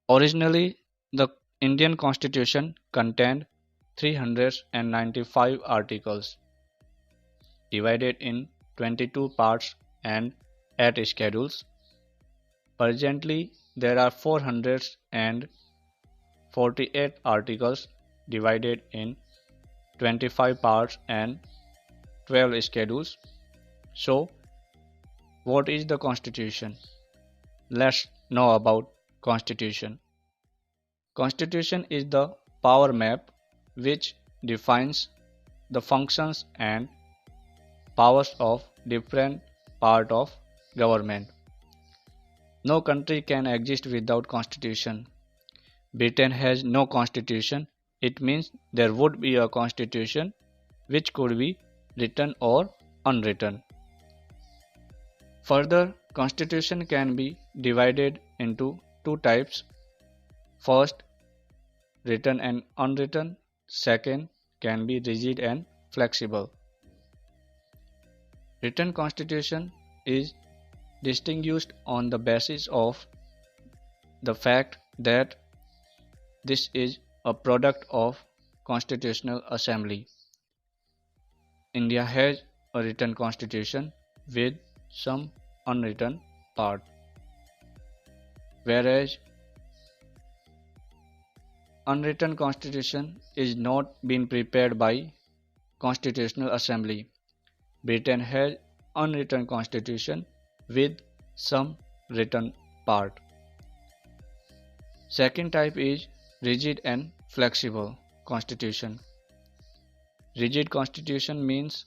Originally, the Indian Constitution contained 395 articles, divided in 22 parts and 8 schedules. Presently, there are 448 articles, divided in 25 parts and 12 schedules. So, what is the Constitution? Let's know about Constitution. Constitution is the power map which defines the functions and powers of different part of government. No country can exist without constitution. Britain has no constitution. It means there would be a constitution which could be written or unwritten. Further, constitution can be divided into two types. First, written and unwritten. Second, can be rigid and flexible. Written constitution is distinguished on the basis of the fact that this is a product of Constitutional Assembly. India has a written constitution with some unwritten part, whereas unwritten constitution is not been prepared by Constitutional Assembly. Britain has unwritten constitution with some written part. Second type is rigid and flexible constitution. Rigid constitution means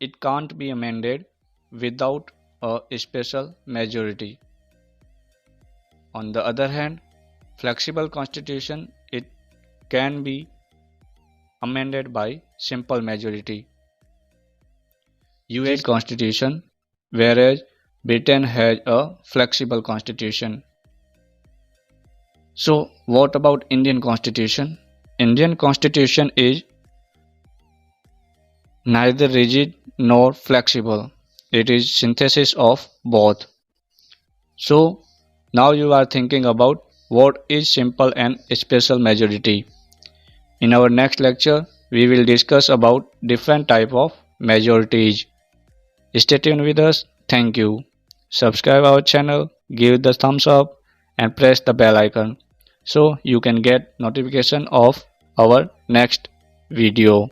it can't be amended without a special majority. On the other hand, flexible constitution, it can be amended by simple majority. US constitution, whereas Britain has a flexible constitution. So what about Indian constitution? Indian constitution is neither rigid nor flexible. It is synthesis of both. So now you are thinking about what is simple and special majority. In our next lecture, we will discuss about different type of majorities. Stay tuned with us. Thank you. Subscribe our channel, give the thumbs up and press the bell icon so you can get notification of our next video.